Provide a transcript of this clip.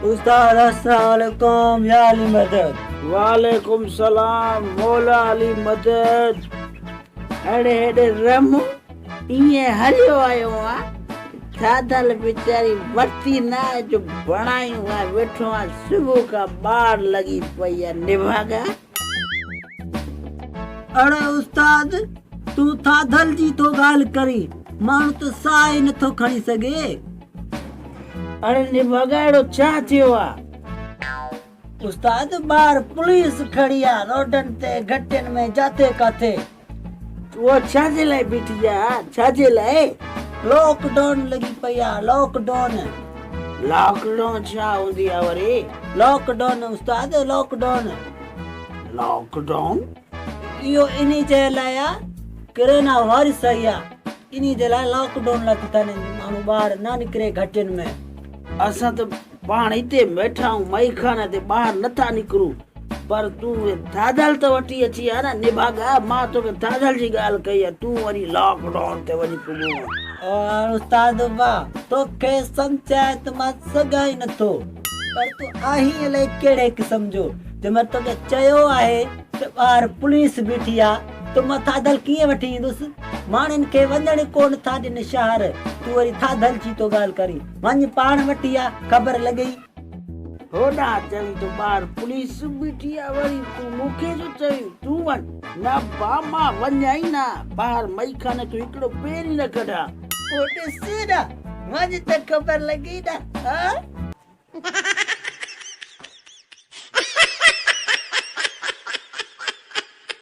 उस्ताद अस्सलाम वालेकुम या अली मदद। वालेकुम सलाम मौला अली मदद। अड़े हेॾे रम ईअं हलियो आयो आहे, थाधल वीचारी वरिती न जो बणायूं आहे, वेठो आहे सुबुह खां ॿार लॻी पई आहे निभागा। अरे उस्ताद तू थाधल जी तो ॻाल्हि करी, माण्हू त साह ई नथो खणी सघे। अड़े निभागा अहिड़ो छा थियो आहे? उस्ताद ॿाहिरि पुलिस खड़ी आहे, रोडनि ते घटियुनि में जाते काथे। उहो छाजे लाइ बीठी आहे? छाजे लाइ? लॉकडाउन लॻी पई आहे, लॉकडाउन। लॉकडाउन छा हूंदी आहे वरी? लॉकडाउन उस्ताद, लॉकडाउन। लॉकडाउन इहो इन्ही जे लाइ आहे, कोरोना वायरस आई आहे, इन्ही जे लाइ लॉकडाउन लॻी अथनि, माण्हू ॿाहिरि न निकिरे घटियुनि में। असां त पाण हिते वेठा आहियूं मई खाने ते, ॿाहिरि नथा निकिरूं, पर तूं थाधल त वठी अची आहे न निभागा। मां तोखे थाधल जी ॻाल्हि कई आहे, तूं वरी लॉकडाउन ते वञी पुॻो। और उस्ताद वाह, तोखे सम्झाए त मां सघां ई नथो, पर तूं आहीं अलाए कहिड़े क़िस्म जो। जंहिंमहिल तोखे चयो आहे त ॿाहिरि पुलिस बीठी आहे, त मां थाधल कीअं वठी ईंदुसि? माण्हुनि खे वञण कोन था ॾिन शहर, तूं वरी थाधल जी तो ॻाल्हि करी। वञ पाण वठी आ, ख़बर लॻई। होॾां चवी तो ॿाहिरि पुलिस बीठी आहे, वरी तूं मूंखे छो चवी तूं वञ? न बा मां वञा ई न ॿाहिरि मई खाने, तूं हिकिड़ो पेर ई न कढा। ॾिस न, वञ त ख़बर लॻी न।